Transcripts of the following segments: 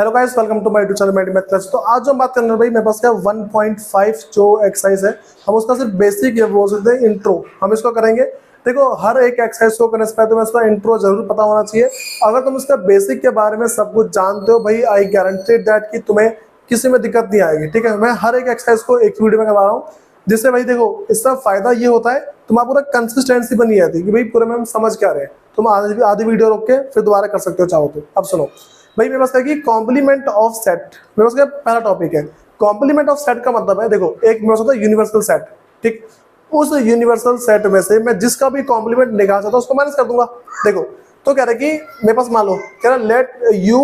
Hello guys, welcome to my YouTube channel math class. तो आज जो हम बात करने वाले भाई मेरे पास क्या 1.5 जो एक्सरसाइज है, हम उसका सिर्फ बेसिक ये बोल सकते हैं इंट्रो हम इसको करेंगे। देखो, हर एक एक्सरसाइज को करने से पहले तुम्हें इसका इंट्रो जरूर पता होना चाहिए। अगर तुम इसका बेसिक के बारे में सब कुछ जानते हो भाई, आई गारंटेड दैट कि तुम्हें किसी में दिक्कत नहीं आएगी। ठीक है, मैं हर एक एक्सरसाइज को एक वीडियो में करवा रहा हूँ, जिससे भाई देखो इसका फायदा ये होता है तुम्हारा पूरा कंसिस्टेंसी बनी रहती है कि भाई पूरे में हम समझ क्या रहे हैं। तुम आधी वीडियो रोक के फिर दोबारा कर सकते हो चाहो तो। अब सुनो भाई, मेरे पास क्या कि कॉम्प्लीमेंट ऑफ सेट, मेरे पास क्या पहला टॉपिक है। कॉम्प्लीमेंट ऑफ सेट का मतलब है, देखो एक मेरे पास होता है यूनिवर्सल सेट। ठीक, उस यूनिवर्सल सेट में से मैं जिसका भी कॉम्प्लीमेंट निकाल सकता हूँ उसको माइनस कर दूंगा। देखो तो कह रहा है कि मेरे पास मान लो कह रहा let you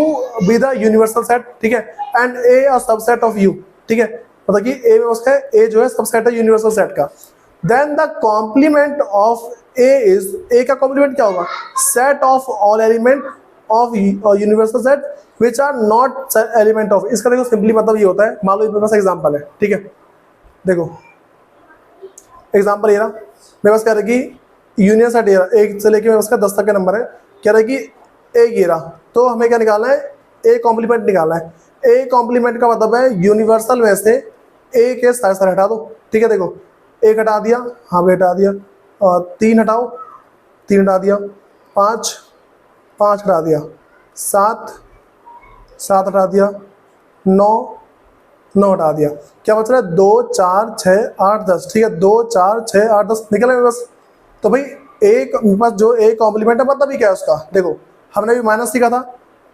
be the universal set, ठीक है, and A a subset of you. ठीक है, मतलब कि ए में उसका ए जो है सबसेट है यूनिवर्सल सेट का। Then the complement of A is, A का कॉम्प्लीमेंट क्या होगा? Set of all element of universal set which are not element of. इसका देखो सिंपली मतलब ये होता है, मान लो मेरे पास एग्जांपल है। ठीक है, देखो एग्जांपल ये रहा, मेरे पास कह रहा है कि यूनियन सेट ये रहा, 1 से लेके मेरे पास 10 तक का नंबर है। कह रहा है कि एक ये रहा, तो हमें क्या निकालना है? ए कॉम्प्लीमेंट निकालना है। ए कॉम्प्लीमेंट का मतलब है यूनिवर्सल में से ए के सारे सारे हटा दो। ठीक है, देखो एक हटा दिया, हाँ भी हटा दिया, 3 हटाओ, 3 हटा दिया, 5 हटा दिया, 7 हटा दिया, 9 हटा दिया। क्या बच रहा है? 2 4 6 8 10। ठीक है, 2 4 6 8 10 निकला मेरे पास। तो भाई एक मेरे पास जो ए कॉम्प्लीमेंट है मतलब ही क्या है उसका? देखो हमने भी माइनस सीखा था,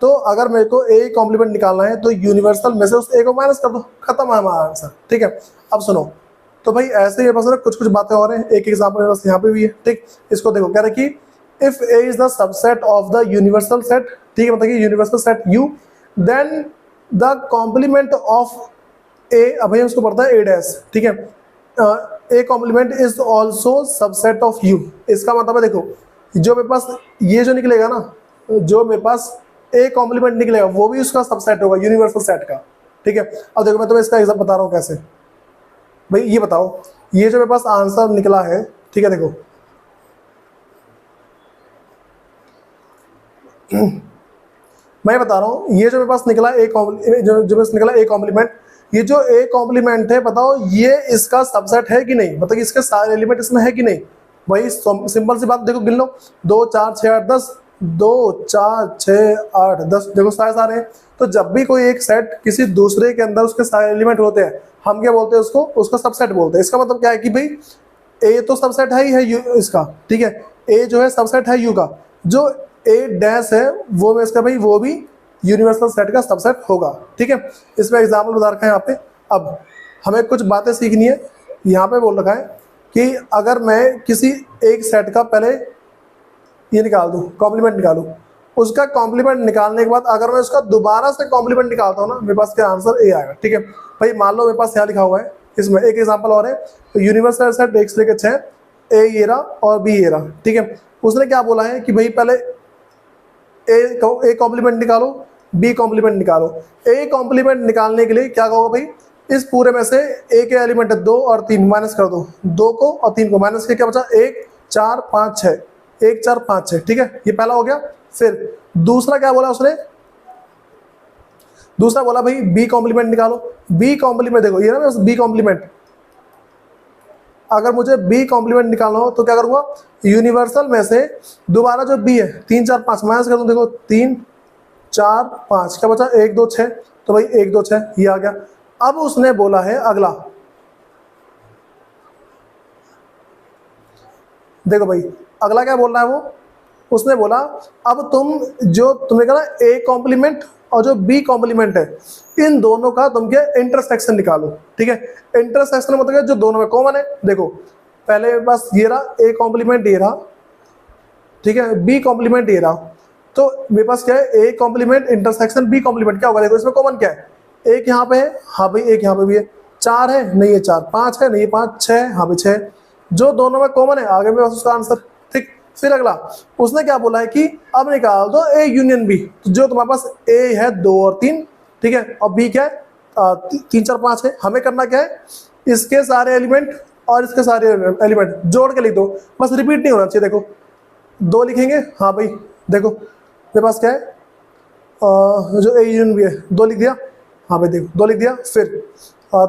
तो अगर मेरे को ए कॉम्प्लीमेंट निकालना है तो यूनिवर्सल में से उस ए को माइनस कर दो, खत्म है हमारा आंसर। ठीक है, अब सुनो, तो भाई ऐसे ही मेरे पास कुछ कुछ बातें और हैं। एक एग्जाम्पल मेरे पास यहाँ पे भी है। ठीक, इसको देखो, कह रहे कि if A is the subset of the universal set, ठीक है, मतलब कि universal set U, then the complement of A, अब भाई उसको पढ़ता है A डैश। ठीक है, A complement is also subset of U। इसका मतलब है देखो जो मेरे पास ये जो निकलेगा ना, जो मेरे पास A complement निकलेगा वो भी उसका सबसेट होगा यूनिवर्सल सेट का। ठीक है, अब देखो मैं तुम्हें इसका एग्जाम्पल बता रहा हूँ कैसे। भाई ये बताओ, ये जो मेरे पास आंसर निकला है, ठीक है, देखो मैं बता रहा हूँ, ये जो मेरे पास निकला ए जो निकला ए कॉम्प्लीमेंट, ये जो ए कॉम्प्लीमेंट है बताओ ये इसका सबसेट है कि नहीं? मतलब इसके सारे एलिमेंट इसमें है कि नहीं? वही सिंपल सी बात, देखो गिन लो, 2 4 6 8 10, 2 4 6 8 10, देखो सारे हैं। तो जब भी कोई एक सेट किसी दूसरे के अंदर उसके सारे एलिमेंट होते हैं, हम क्या बोलते हैं उसको? उसका सबसेट बोलते हैं। इसका मतलब क्या है कि भाई ए तो सबसेट है ही है यू इसका। ठीक है, ए जो है सबसेट है यू का, जो ए डैश है वो में इसका भाई वो भी यूनिवर्सल सेट का सबसेट होगा। ठीक है, इसमें एग्जाम्पल बता रखा है यहाँ पे। अब हमें कुछ बातें सीखनी है। यहाँ पे बोल रखा है कि अगर मैं किसी एक सेट का पहले ये निकाल दूँ, कॉम्प्लीमेंट निकालूँ, उसका कॉम्प्लीमेंट निकालने के बाद अगर मैं उसका दोबारा से कॉम्प्लीमेंट निकालता हूँ ना, मेरे पास क्या आंसर ए आएगा। ठीक है भाई, मान लो मेरे पास यहाँ लिखा हुआ है, इसमें एक एग्जाम्पल और है, तो यूनिवर्सल सेट 1 से लेकर 6, ए ये रहा और बी ये रहा। ठीक है, उसने क्या बोला है कि भाई पहले ए कॉम्प्लीमेंट निकालो, बी कॉम्प्लीमेंट निकालो। ए कॉम्प्लीमेंट निकालने के लिए क्या कहोगे भाई? इस पूरे में से ए के एलिमेंट है 2 और 3, माइनस कर दो, 2 को और 3 को माइनस किया, क्या बचा? 1 4 5 6, 1 4 5 6। ठीक है, ये पहला हो गया। फिर दूसरा क्या बोला उसने? दूसरा बोला भाई बी कॉम्प्लीमेंट निकालो। बी कॉम्प्लीमेंट देखो ये ना बी कॉम्प्लीमेंट, अगर मुझे बी कॉम्प्लीमेंट निकालना हो तो क्या करूंगा? यूनिवर्सल में से दोबारा जो बी है 3 4 5 माइनस कर दूं, देखो 3 4 5, क्या बचा? 1 2 6, तो भाई 1 2 6 ये आ गया। अब उसने बोला है अगला, देखो भाई अगला क्या बोल रहा है वो? उसने बोला अब तुम जो तुमने कहा ना ए कॉम्प्लीमेंट और जो बी कॉम्प्लीमेंट है, इन दोनों का तुम क्या इंटरसेक्शन निकालो। ठीक है, इंटरसेक्शन मतलब जो दोनों में कॉमन है। देखो पहले बस ये रहा ए कॉम्प्लीमेंट ये रहा, ठीक है, बी कॉम्प्लीमेंट ये रहा, तो मेरे पास क्या है? A complement intersection B complement क्या होगा? देखो इसमें कॉमन क्या है? एक यहाँ पे है, हाँ भाई एक यहाँ पे भी है, 4 है नहीं है 4, 5 है नहीं है 5, 6 हाँ भाई 6, जो दोनों में कॉमन है आगे मेरे पास उसका आंसर। ठीक, फिर अगला उसने क्या बोला है कि अब निकाल दो ए यूनियन बी, तो जो तुम्हारे पास ए है 2 और 3, ठीक है, और बी क्या है? 3 4 5 है। हमें करना क्या है? इसके सारे एलिमेंट और इसके सारे एलिमेंट जोड़ के लिख दो, बस रिपीट नहीं होना चाहिए। देखो 2 लिखेंगे, हाँ भाई देखो मेरे पास क्या है? जो ए यूनियन बी है 2 लिख दिया, हाँ भाई देखो 2 लिख दिया। फिर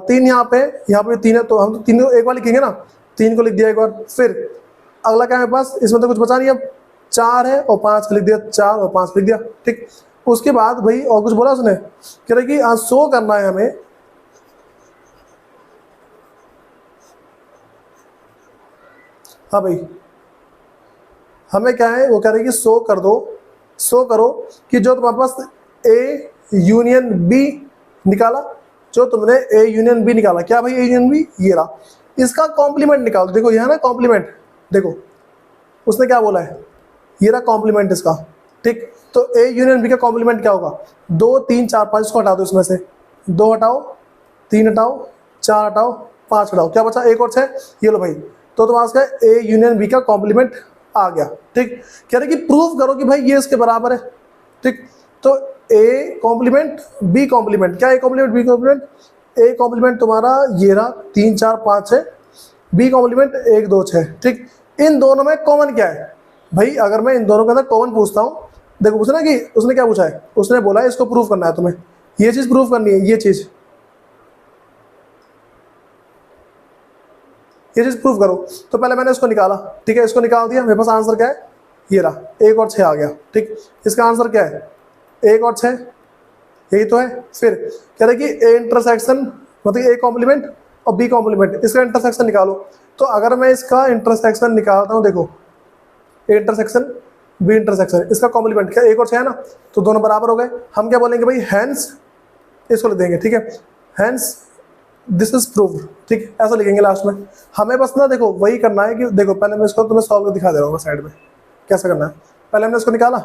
3 यहाँ पे 3 है तो हम तो 3 को एक बार लिखेंगे ना, 3 को लिख दिया एक बार। फिर अगला क्या है मेरे पास, इसमें तो कुछ बचा नहीं, अब 4 है और 5 लिख दिया, 4 और 5 लिख दिया, ठीक। उसके बाद भाई और कुछ बोला उसने, कह रहे कि शो करना है हमें, हाँ भाई हमें क्या है, वो कह रहे कि शो कर दो, शो करो कि जो तुम्हारे पास ए यूनियन बी निकाला, जो तुमने ए यूनियन बी निकाला, क्या भाई ए यूनियन बी, ये रहा, इसका कॉम्प्लीमेंट निकालो। देखो ये है ना कॉम्प्लीमेंट, देखो उसने क्या बोला है, ये रहा कॉम्प्लीमेंट इसका, ठीक। तो ए यूनियन बी का कॉम्प्लीमेंट क्या होगा, 2 3 4 5, इसको हटा दो, इसमें से 2 हटाओ, 3 हटाओ, 4 हटाओ, 5 हटाओ, क्या बचा 1 और 6, ये लो भाई। तो तुम्हारा ए यूनियन बी का कॉम्प्लीमेंट आ गया, ठीक। कह रहे कि प्रूव करो कि भाई ये इसके बराबर है, ठीक। तो ए कॉम्प्लीमेंट बी कॉम्प्लीमेंट, क्या A complement B complement, A complement तुम्हारा ये रहा 3 4 5 है, बी कॉम्प्लीमेंट 1 2 6, ठीक। इन दोनों में कॉमन क्या है भाई, अगर मैं इन दोनों के अंदर कॉमन पूछता हूँ, देखो पूछना कि उसने क्या पूछा है, उसने बोला है इसको प्रूव करना है तुम्हें, ये चीज प्रूव करनी है, ये चीज प्रूव करो। तो पहले मैंने इसको निकाला, ठीक है, इसको निकाल दिया, मेरे पास आंसर क्या है, ये रहा 1 और 6 आ गया, ठीक। इसका आंसर क्या है 1 और 6, यही तो है। फिर कह रहे कि ए इंटरसेक्शन मतलब ए कॉम्प्लीमेंट और बी कॉम्प्लीमेंट, इसका इंटरसेक्शन निकालो। तो अगर मैं इसका इंटरसेक्शन निकालता हूँ, देखो ए इंटरसेक्शन बी इंटरसेक्शन, इसका कॉम्प्लीमेंट क्या 1 और 6 है ना, तो दोनों बराबर हो गए। हम क्या बोलेंगे भाई, हैंस, इसको लिख देंगे, ठीक है, हैंस दिस इज प्रूव्ड, ठीक, ऐसा लिखेंगे लास्ट में। हमें बस ना देखो वही करना है कि देखो पहले मैं इसको तुम्हें सॉल्व कर दिखा दे रहा हूँ साइड में, कैसे करना है। पहले हमने इसको निकाला,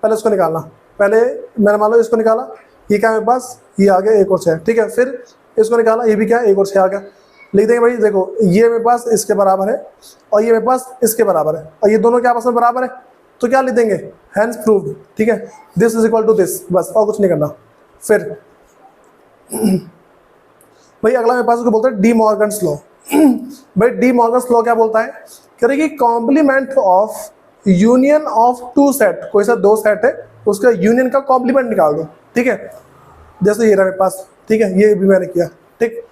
पहले इसको निकालना, पहले मैंने मान लो इसको निकाला, ये क्या मेरे पास, ये आ गया 1 और 6, ठीक है। फिर इसको निकाला, ये भी क्या 1 और 6 आ गया, लिख देंगे भाई देखो ये मेरे पास इसके बराबर है और ये मेरे पास इसके बराबर है, और ये दोनों क्या आपस में बराबर है, तो क्या लिख देंगे, हैंस प्रूव्ड, ठीक है, this is equal to this, बस और कुछ नहीं करना। फिर भाई अगला मेरे पास उसको बोलते हैं डी मॉर्गन्स लॉ। भाई डी मॉर्गन्स लॉ क्या बोलता है, कह रहे कि complement of union of 2 set, कोई सा 2 सेट है उसका यूनियन का कॉम्प्लीमेंट निकाल दो, ठीक है। जैसे ये रहा मेरे पास, ठीक है, ये भी मैंने किया, ठीक।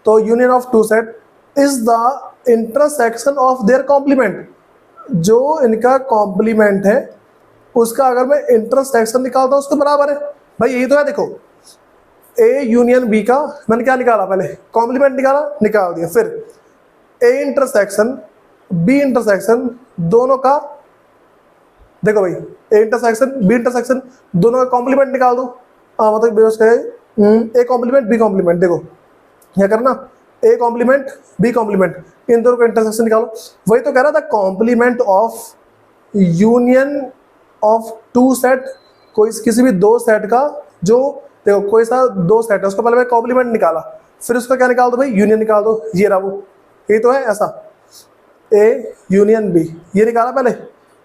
तो union of 2 set is the intersection of their complement, जो इनका कॉम्प्लीमेंट है उसका अगर मैं इंटरसेक्शन निकालता हूँ उसके बराबर है। भाई यही तो है, देखो ए यूनियन बी का मैंने क्या निकाला, पहले कॉम्प्लीमेंट निकाला, निकाल दिया। फिर ए इंटरसेक्शन बी इंटरसेक्शन दोनों का, देखो भाई ए इंटरसेक्शन बी इंटरसेक्शन दोनों का कॉम्प्लीमेंट निकाल दो, मतलब बेवस है ए कॉम्प्लीमेंट बी कॉम्प्लीमेंट, देखो क्या करना, ए कॉम्प्लीमेंट बी कॉम्प्लीमेंट, इन दोनों का इंटरसेक्शन निकालो। वही तो कह रहा था, complement of union of 2 set, कोई किसी भी 2 सेट का, जो देखो कोई सा 2 सेट है उसका पहले मैं कॉम्प्लीमेंट निकाला, फिर उसका क्या निकाल दो भाई, यूनियन निकाल दो, ये रहा वो, यही तो है ऐसा, ए यूनियन बी ये निकाला पहले,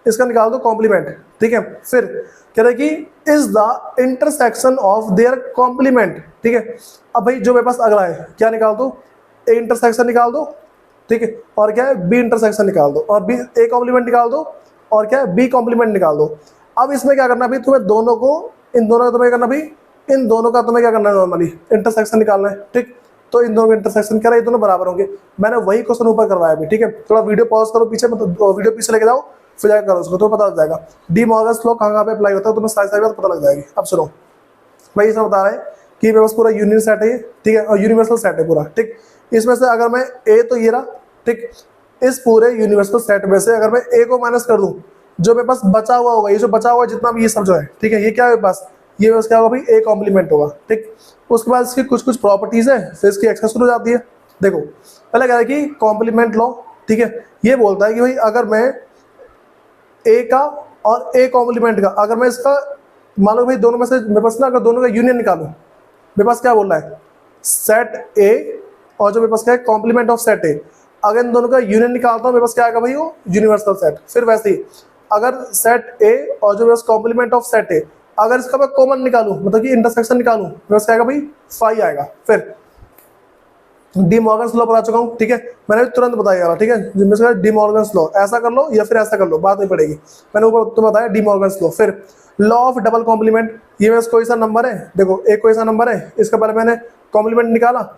इसका निकाल दो कॉम्प्लीमेंट, ठीक है। फिर कह रहे कि is the intersection of their complement, ठीक है। अब भाई जो मेरे पास अगला है क्या निकाल दो, ए इंटरसेक्शन निकाल दो, ठीक है, और क्या है बी इंटरसेक्शन निकाल दो, और बी ए कॉम्प्लीमेंट निकाल दो, और क्या है बी कॉम्प्लीमेंट निकाल दो। अब इसमें क्या करना भाई, तुम्हें दोनों को, इन दोनों का तुम्हें करना भाई, इन दोनों का तुम्हें क्या करना है, नॉर्मली इंटरसेक्शन निकालना है, ठीक। तो इन दोनों का इंटरसेक्शन क्या है, ये दोनों बराबर होंगे। मैंने वही क्वेश्चन ऊपर करवाया अभी, ठीक है। थोड़ा वीडियो पॉज करो पीछे, मतलब वीडियो पीछे लेके जाओ, फिर जाकर करो उसको, तो पता लग जाएगा डी मॉर्गन्स लॉ कहाँ पे अप्लाई होता है, तुम्हें सारी बात पता लग जाएगी। अब सुनो भाई, इसमें बता रहे हैं कि मेरे पास पूरा यूनियन सेट है, ठीक है, और यूनिवर्सल सेट है पूरा, ठीक। इसमें से अगर मैं ए, तो ये रहा, ठीक, इस पूरे यूनिवर्सल सेट में से अगर मैं ए को माइनस कर दूं, जो मेरे पास बचा हुआ होगा, ये जो बचा हुआ है जितना भी ये सब जो है, ठीक है, ये क्या है मेरे पास, ये मेरे पास क्या होगा भाई, ए कॉम्प्लीमेंट होगा, ठीक। उसके बाद इसकी कुछ कुछ प्रॉपर्टीज है, फिर इसकी एक्सेस हो जाती है। देखो पहले क्या है कि कॉम्प्लीमेंट लॉ, ठीक है, ये बोलता है कि भाई अगर मैं ए का और ए कॉम्प्लीमेंट का, अगर मैं इसका मान लो भाई दोनों में से मेरे पास ना, अगर दोनों का यूनियन निकालूं, मेरे पास क्या बोल रहा है, सेट ए और जो मेरे पास क्या है कॉम्प्लीमेंट ऑफ सेट ए, अगर इन दोनों का यूनियन निकालता हूं मेरे पास क्या आएगा भाई, वो यूनिवर्सल सेट। फिर वैसे ही अगर सेट ए और जो मेरे पास कॉम्प्लीमेंट ऑफ सेट ए, अगर इसका मैं कॉमन निकालूं, मतलब कि इंटरसेक्शन निकालूं, मेरे पास क्या आएगा भाई, फाई आएगा। फिर डी मॉर्गन्स लॉ बता चुका हूँ, ठीक है, मैंने भी तुरंत बताया, ठीक है, जिसमें डी मॉर्गन्स लॉ, ऐसा कर लो या फिर ऐसा कर लो, बात नहीं पड़ेगी, मैंने ऊपर तुम्हें बताया डी मॉर्गन्स लॉ। फिर लॉ ऑफ डबल कॉम्प्लीमेंट, ये मेरे कोई सा नंबर है, देखो एक कोई सा नंबर है, इसका पहले मैंने कॉम्प्लीमेंट निकाला,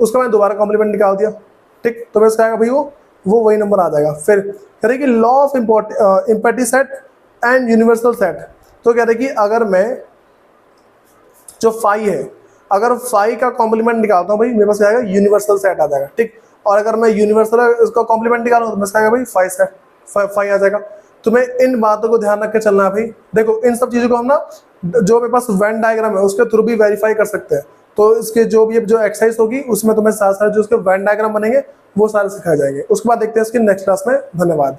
उसका मैंने दोबारा कॉम्प्लीमेंट निकाल दिया, ठीक, तो मैं इसका आएगा भाई वो वही नंबर आ जाएगा। फिर कह रहे कि law of empty set and universal set, तो कह रहे कि अगर मैं जो फाई है, अगर फाई का कॉम्प्लीमेंट निकालता हूँ भाई, मेरे पास आएगा यूनिवर्सल सेट आ जाएगा, ठीक, और अगर मैं यूनिवर्सल इसका कॉम्प्लीमेंट निकालूँ तो मेरे आएगा भाई फाई सेट, फाई आ जाएगा। तुम्हें इन बातों को ध्यान रख के चलना है भाई। देखो इन सब चीज़ों को हम ना जो मेरे पास वेन डायग्राम है उसके थ्रू भी वेरीफाई कर सकते हैं, तो इसके जो भी जो एक्सरसाइज होगी उसमें तुम्हें सारे जो उसके वेन डायग्राम बनेंगे वो सारे सिखाए जाएंगे। उसके बाद देखते हैं इसकी नेक्स्ट क्लास में। धन्यवाद।